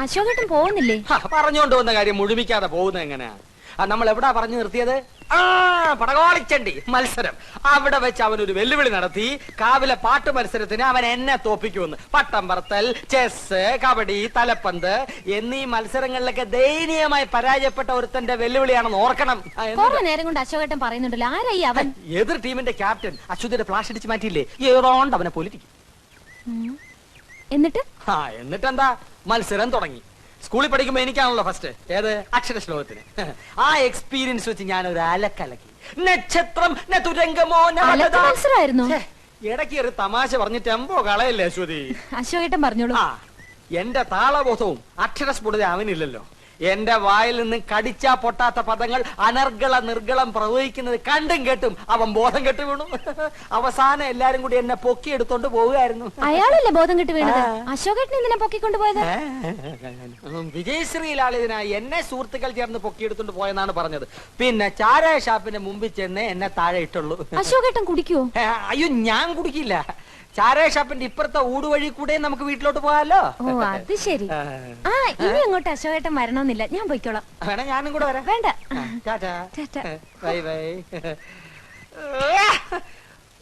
അശോകേട്ടൻ പോകുന്നില്ലേ? പറഞ്ഞുകൊണ്ട് വന്ന കാര്യം മുഴുമിക്കാതെ പോകുന്നത് എങ്ങനെയാ? നമ്മൾ എവിടാ പറഞ്ഞു നിർത്തിയത്? പടകോളിച്ചണ്ടി മത്സരം. അവിടെ വെച്ച് അവനൊരു വെല്ലുവിളി നടത്തി. കാവിലെ പാട്ട് മത്സരത്തിന് അവൻ എന്നെ തോപ്പിക്കുമെന്ന്. പട്ടം പറത്തൽ, ചെസ്, കബഡി, തലപ്പന്ത് എന്നീ മത്സരങ്ങളിലൊക്കെ ദയനീയമായി പരാജയപ്പെട്ട ഒരുത്തന്റെ വെല്ലുവിളിയാണെന്ന് ഓർക്കണം. നേരം കൊണ്ട് അശോകേട്ടൻ പറയുന്നുണ്ടല്ലോ, ആരായി അവൻ? എതിർ ടീമിന്റെ ക്യാപ്റ്റൻ അശ്വതിയുടെ ഫ്ലാഷ് അടിച്ച് മാറ്റിയില്ലേ, ഏതോണ്ട് അവനെ പൊലിറ്റിക്കും. എന്നിട്ടെന്താ, മത്സരം തുടങ്ങി. സ്കൂളിൽ പഠിക്കുമ്പോ എനിക്കാണല്ലോ ഫസ്റ്റ്. ഏത്? അക്ഷര ശ്ലോകത്തിന്. ആ എക്സ്പീരിയൻസ് വെച്ച് ഞാൻ ഒരു അലക്കലക്കി. നക്ഷത്രം ഇടയ്ക്ക് ഒരു തമാശ പറഞ്ഞ് ടെമ്പോ കളയല്ലേ അശ്വതി? അശോകേട്ടൻ പറഞ്ഞോളൂ. എന്റെ താളബോധവും അക്ഷരസ്ഫുടത അവനില്ലല്ലോ. എന്റെ വായിൽ നിന്ന് കടിച്ചാ പൊട്ടാത്ത പദങ്ങൾ അനർഗള നിർഗളം പ്രവഹിക്കുന്നത് കണ്ടും കേട്ടും അവൻ ബോധം കെട്ട് വീണു. അവസാനം എല്ലാരും കൂടി എന്നെ പൊക്കി എടുത്തോണ്ട് പോവുകയായിരുന്നു. അയാളല്ലേ ബോധം കെട്ട് വീണത്? അശോകേട്ടൻ എന്തിനാ പൊക്കിക്കൊണ്ട് പോയത്? വിജയശ്രീലാളിതനായി എന്നെ സുഹൃത്തുക്കൾ ചേർന്ന് പൊക്കിയെടുത്തോണ്ട് പോയെന്നാണ് പറഞ്ഞത്. പിന്നെ ചാരായ ഷാപ്പിന്റെ മുമ്പിൽ ചെന്ന് എന്നെ താഴെ ഇട്ടുള്ളൂ. അശോകേട്ടൻ കുടിക്കുവോ? അയ്യോ, ഞാൻ കുടിക്കില്ല. ചാരായ ഷാപ്പിന്റെ ഇപ്പുറത്തെ ഊടുവഴി കൂടെ നമുക്ക് വീട്ടിലോട്ട് പോകാലോ. ഓ, അത് ശരി. ഇനി അങ്ങോട്ട് അശോകേട്ടൻ വരണമെന്നില്ല, ഞാൻ പോയിക്കോളാം. വേണേ ഞാനും കൂടെ വരാം. വേണ്ട. Bye bye.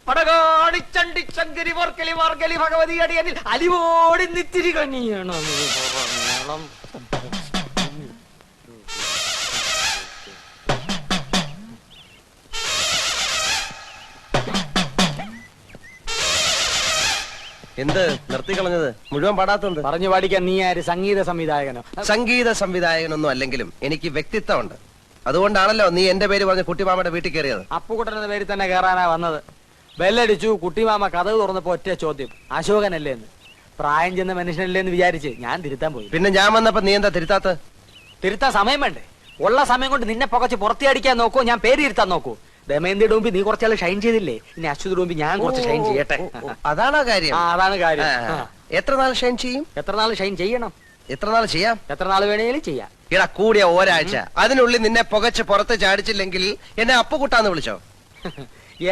പടകാടിച്ചണ്ടി ചങ്കരി വർക്കലി വർക്കലി ഭഗവതി അടിയനിൽ അലിവോടി നിത്തിരി കനിയണം. എന്ത് നിർത്തിക്കളഞ്ഞത്? മുഴുവൻ പാടാത്തത് പറഞ്ഞു പാടിക്കാൻ നീ ആര്? സംഗീത സംവിധായകനോ? സംഗീത സംവിധായകനൊന്നും അല്ലെങ്കിലും എനിക്ക് വ്യക്തിത്വമുണ്ട്. അതുകൊണ്ടാണല്ലോ നീ എന്റെ പേര് പറഞ്ഞ് കുട്ടിമാമയുടെ വീട്ടിൽ കയറിയത്. അപ്പുകുട്ടന്റെ പേര് തന്നെ കയറാനാ വന്നത്. ബെല്ലടിച്ചു. കുട്ടിമാമ കഥവ് തുറന്നപ്പോ ഒറ്റ ചോദ്യം, അശോകനല്ലേ എന്ന്. പ്രായം ചെന്ന മനുഷ്യനല്ലേ എന്ന് വിചാരിച്ച് ഞാൻ തിരുത്താൻ പോയി. പിന്നെ ഞാൻ വന്നപ്പോ നീ എന്താ തിരുത്താത്ത? തിരുത്താൻ സമയം വേണ്ടേ? ഉള്ള സമയം കൊണ്ട് നിന്നെ പുകച്ച് പുറത്തിയടിക്കാൻ നോക്കൂ, ഞാൻ പേര് തിരുത്താൻ നോക്കൂ. ദമയന്തിയുടെ മുമ്പിൽ നീ കുറച്ചാൾ ഷൈൻ ചെയ്തില്ലേ, ഇനി അശ്വതിയുടെ മുമ്പിൽ ഞാൻ കുറച്ച് ഷൈൻ ചെയ്യട്ടെ. അതാണോ കാര്യം? അതാണ് കാര്യം. എത്ര നാൾ ഷൈൻ ചെയ്യും? എത്ര നാൾ ഷൈൻ ചെയ്യണം? എത്ര നാൾ ചെയ്യാം? എത്ര നാൾ വേണേലും ചെയ്യാം. ഇടാ, കൂടിയ ഒരാഴ്ച. അതിനുള്ളിൽ നിന്നെ പുകച്ച് പുറത്ത് ചാടിച്ചില്ലെങ്കിൽ എന്നെ അപ്പുകുട്ടാന്ന് വിളിച്ചോ?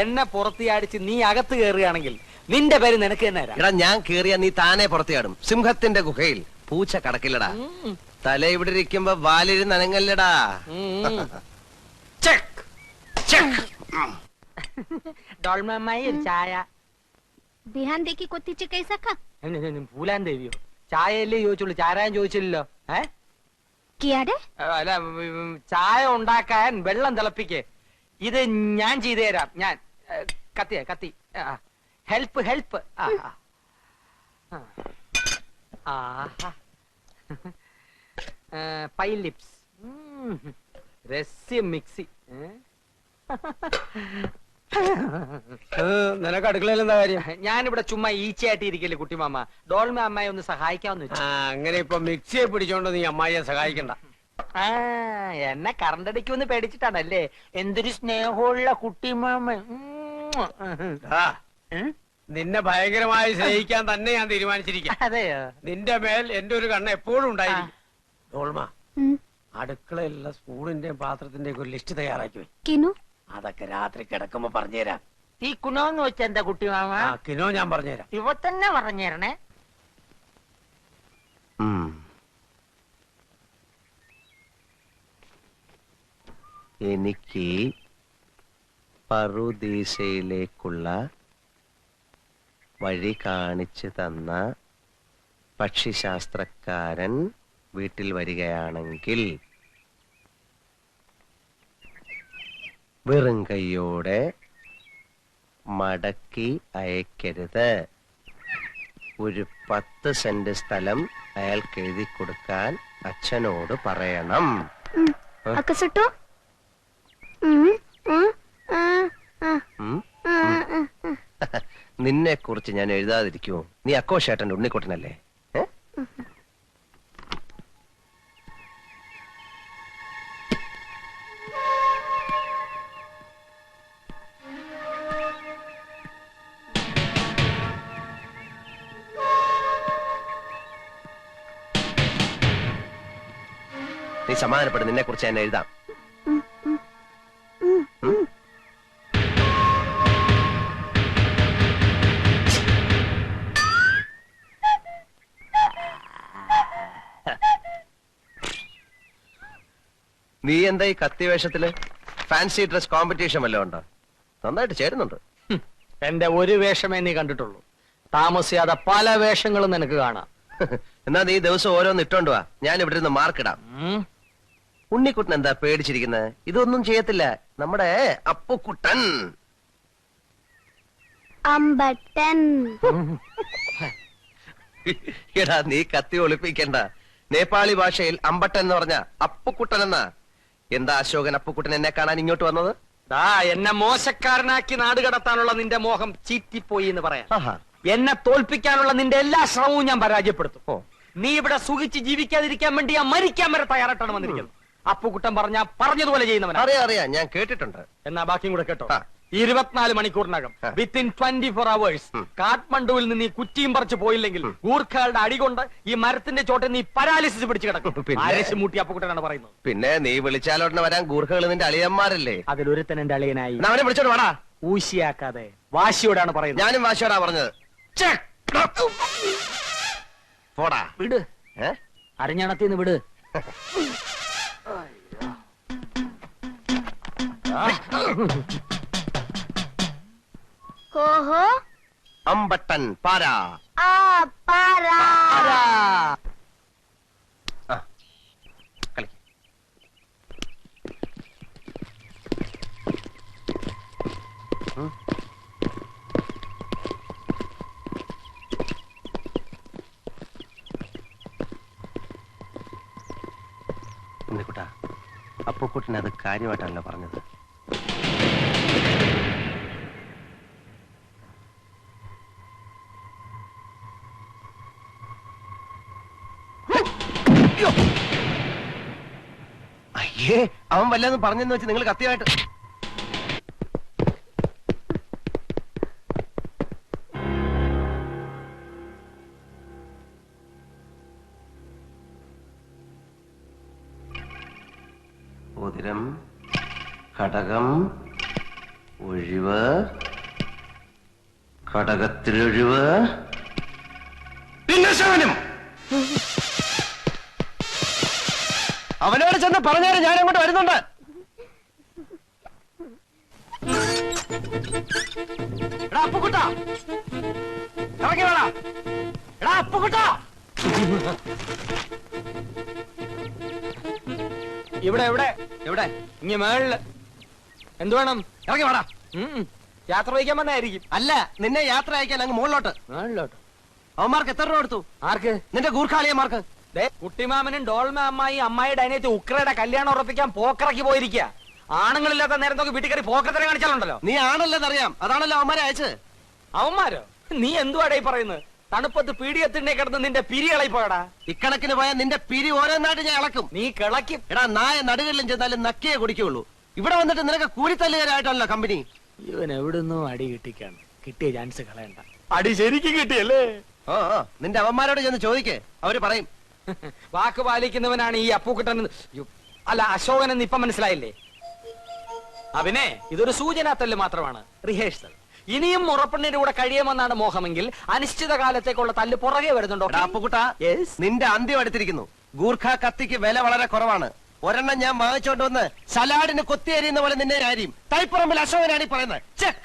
എന്നെ പുറത്തിയാടിച്ച് നീ അകത്ത് കയറുകയാണെങ്കിൽ നിന്റെ പേര് നിനക്ക് തന്നെ. ഇടാ, ഞാൻ കേറിയ നീ താനെ പുറത്തിയാടും. സിംഹത്തിന്റെ ഗുഹയിൽ പൂച്ച കടക്കില്ലടാ. തല ഇവിടെ ഇരിക്കുമ്പോ വാലിരി നനങ്ങല്ലടാ. പൂലാൻ ദേവിയോ? ചായയല്ലേ ചോദിച്ചുള്ളൂ, ചാരായം ചോദിച്ചില്ലല്ലോ. അല്ല, ചായ ഉണ്ടാക്കാൻ വെള്ളം തിളപ്പിക്കേ. ഇത് ഞാൻ ചെയ്തു തരാം. ഞാൻ കത്തി ഹെൽപ്പ് ഹെൽപ്പ്. പൈ ലിപ്സ്, രസ്യം മിക്സി. നിനക്ക് അടുക്കളയിൽ എന്താ കാര്യം? ഞാനിവിടെ ചുമ്മാ ഈച്ചയായിട്ട് ഇരിക്കല്ലേ കുട്ടിമാമ. ഡോൾമ അമ്മായി ഒന്ന് സഹായിക്കാന്ന് വെച്ചു. അങ്ങനെ ഇപ്പൊ മിക്സിയെ പിടിച്ചോണ്ട് നീ അമ്മായിയെ സഹായിക്കണ്ട. എന്നെ കറണ്ടടിക്കുമെന്ന് പേടിച്ചിട്ടാണല്ലേ? എന്തൊരു സ്നേഹമുള്ള കുട്ടിമാമ. നിന്നെ ഭയങ്കരമായി സ്നേഹിക്കാൻ തന്നെ ഞാൻ തീരുമാനിച്ചിരിക്കാം. അതെയോ? നിന്റെ മേൽ എന്റെ ഒരു കണ്ണ് എപ്പോഴും ഉണ്ടായിരിക്കും. ഡോൾമ, അടുക്കളയിലുള്ള സ്പൂണിന്റെയും പാത്രത്തിന്റെയും ഒരു ലിസ്റ്റ് തയ്യാറാക്കി വെച്ചു. അതൊക്കെ രാത്രി കിടക്കുമ്പോ പറഞ്ഞുതരാം. ഈ കുണോന്ന് വെച്ച എന്താ കുട്ടിമാമ? കിനോ ഞാൻ പറഞ്ഞുതരാം. ഇവ തന്നെ പറഞ്ഞേരണേ. എനിക്ക് പറുദീസയിലേക്കുള്ള വഴി കാണിച്ചു തന്ന പക്ഷിശാസ്ത്രക്കാരൻ വീട്ടിൽ വരികയാണെങ്കിൽ വെറും കൈയോടെ മടക്കി അയക്കരുത്. ഒരു 10 സെന്റ് സ്ഥലം അയാൾക്ക് എഴുതി കൊടുക്കാൻ അച്ഛനോട് പറയണം. നിന്നെ കുറിച്ച് ഞാൻ എഴുതാതിരിക്കുമോ? നീ അക്കോശേട്ടന്റെ ഉണ്ണിക്കുട്ടനല്ലേ? നീ സമാധാനപ്പെട്ട്, നിന്നെ കുറിച്ച് ഞാൻ എഴുതാം. നീ എന്താ ഈ കത്തി വേഷത്തില്? ഫാൻസി ഡ്രസ് കോമ്പറ്റീഷൻ വല്ലതും ഉണ്ടോ? നന്നായിട്ട് ചേരുന്നുണ്ട്. എന്റെ ഒരു വേഷമേ നീ കണ്ടിട്ടുള്ളൂ. താമസിയാതെ പല വേഷങ്ങളും നിനക്ക് കാണാം. എന്നാ നീ ദിവസം ഓരോന്ന് ഇട്ടോണ്ട് വാ, ഞാൻ ഇവിടെ നിന്ന് മാർക്കിടാം. ഉണ്ണിക്കുട്ടൻ എന്താ പേടിച്ചിരിക്കുന്നത്? ഇതൊന്നും ചെയ്യത്തില്ല നമ്മുടെ അപ്പുക്കുട്ടൻ. അമ്പട്ടൻ. എടാ നീ കത്തി ഒളിപ്പിക്കണ്ട. നേപ്പാളി ഭാഷയിൽ അമ്പട്ടൻ എന്ന് പറഞ്ഞ അപ്പുക്കുട്ടൻ എന്നാ. എന്താ അശോകൻ അപ്പുക്കുട്ടൻ എന്നെ കാണാൻ ഇങ്ങോട്ട് വന്നത്? എന്നെ മോശക്കാരനാക്കി നാട് കടത്താനുള്ള നിന്റെ മോഹം ചീറ്റിപ്പോയി എന്ന് പറയാം. ആഹാ. എന്നെ തോൽപ്പിക്കാനുള്ള നിന്റെ എല്ലാ ശ്രമവും ഞാൻ പരാജയപ്പെടുത്തും. നീ ഇവിടെ സുഖിച്ച് ജീവിക്കാതിരിക്കാൻ വേണ്ടി ഞാൻ മരിക്കാൻ വരെ തയ്യാറായിട്ടാണ് വന്നിരിക്കുന്നത്. അപ്പുക്കുട്ടൻ പറഞ്ഞതുപോലെ ചെയ്യുന്നവനാ. അറിയാം, ഞാൻ കേട്ടിട്ടുണ്ട്. എന്നാ ബാക്കിയും കൂടെ കേട്ടോ. ആ. 24 മണിക്കൂറിനകം വിത്തിൻ 24 hours കാഠ്മണ്ഡുവിൽ നിന്ന് ഈ കുറ്റിയും പറിച്ചു പോയില്ലെങ്കിൽ ഗൂർഖകളുടെ അടികൊണ്ട് ഈ മരത്തിന്റെ ചോട്ടിൽ നീ പരാലിസിസ് പിടിച്ചു കിടക്കും. ആരേശ് മൂട്ടി അപ്പുക്കുട്ടനാണ് പറയുന്നത്. പിന്നെ നീ വിളിച്ചാലോടനെ വരാൻ ഗൂർഖകൾ നിന്റെ അളിയന്മാരല്ലേ? അതിലൊരുത്തൻ എന്റെ അളിയനായി. അവനെ വിളിച്ചോണ്ട് വാടാ. ഊശിയാക്കാതെ വാശിയോടാണ് പറയുന്നത്. ഞാനും വാശിയോടാ പറഞ്ഞത്. പോടാ വിട്. അരഞ്ഞണത്തിന്ന് വിട്. കോഹോ അമ്പട്ടൻ പാരാ. ആ പാര. കളി. ഉണ്ണിക്കുട്ടാ, അപ്പുക്കുട്ടൻ അത് കാര്യമായിട്ടല്ല പറഞ്ഞത്. അയ്യേ, അവൻ വല്ലതും പറഞ്ഞെന്ന് വെച്ച് നിങ്ങൾ കത്തിയായിട്ട്. ഉതിരം, ഘടകം, ഒഴിവ്, ഘടകത്തിലൊഴിവ്, പിന്നെ ശവനം. അവനോട് ചെന്ന് പറഞ്ഞാലും ഞാൻ അങ്ങോട്ട് വരുന്നുണ്ട്. എടാ അപ്പുക്കുട്ടാ, ഇറങ്ങി വേടാ. എടാ അപ്പുക്കുട്ടാ, ഇവിടെ എവിടെ എവിടെ? ഇങ്ങ മേളില്. എന്ത് വേണം? ഇറങ്ങി വേടാ. യാത്ര വഹിക്കാൻ വന്നായിരിക്കും. അല്ല, നിന്നെ യാത്ര അയക്കാൻ അങ്ങ് മുകളിലോട്ട്. മേളിലോട്ട്. അവന്മാർക്ക് എത്ര രൂപ കൊടുത്തു? ആർക്ക്? നിന്റെ ഗൂർഖാളിയന്മാർക്ക്. കുട്ടിമാമനും ഡോൾമ അമ്മായിയുടെ അനിയത്തി ഉക്രയുടെ കല്യാണം ഉറപ്പിക്കാൻ പോക്കറക്കി പോയിരിക്കുക. ആണുങ്ങളില്ലാത്ത നേരം നോക്കി വീട്ടിൽ കയറി പോക്കത്തിനെ കാണിച്ചാലുണ്ടല്ലോ. നീ ആണല്ലെന്നറിയാം, അതാണല്ലോ അവന്മാരെ അയച്ച്. അവന്മാരോ? നീ എന്തുവാടേ പറയുന്നത്? തണുപ്പത്ത് പീഡിയത്തിനെ കിടന്ന് നിന്റെ പിരി ഇളയി പോയടാ. ഇക്കണക്കിന് പോയാൽ നിന്റെ പിരി ഓരോന്നായിട്ട് ഞാൻ ഇളക്കും. നീ കിളക്കും. എടാ നായ നടുകളിലും ചെന്നാലും നക്കിയേ കുടിക്കുള്ളൂ. ഇവിടെ വന്നിട്ട് നിനക്ക് കൂലിത്തല്ലുകാരായിട്ടല്ലോ കമ്പനി. ഇവൻ എവിടുന്നോ അടി കിട്ടിക്കാണ്. കിട്ടിയ ചാൻസ് കളയണ്ട. അടി ശരിക്കും കിട്ടിയല്ലേ? ഓ നിന്റെ അവന്മാരോട് ചെന്ന് ചോദിക്കേ, അവര് പറയും. വാക്ക് പാലിക്കുന്നവനാണ് ഈ അപ്പുക്കുട്ടൻ. അല്ല, അശോകൻ എന്ന് ഇപ്പൊ മനസ്സിലായില്ലേ? അവനെ ഇതൊരു സൂചനാത്തല്ല് മാത്രമാണ്, റിഹേഴ്സൽ. ഇനിയും മുറപ്പെണ്ണിന്റെ കൂടെ കഴിയുമെന്നാണ് മോഹമെങ്കിൽ അനിശ്ചിത കാലത്തേക്കുള്ള തല്ല് പുറകെ വരുന്നുണ്ടോ? അപ്പുക്കുട്ട, നിന്റെ അന്ത്യം എടുത്തിരിക്കുന്നു. ഗൂർഖ കത്തിക്ക് വില വളരെ കുറവാണ്. ഒരെണ്ണം ഞാൻ വാങ്ങിച്ചോണ്ട് വന്ന് സലാഡിന് കൊത്തിയേരിയുന്ന പോലെ നിന്നെ ആരും. തൈപ്പറമ്പിൽ അശോകനാണ് ഈ പറയുന്നത്. ചെക്ക്.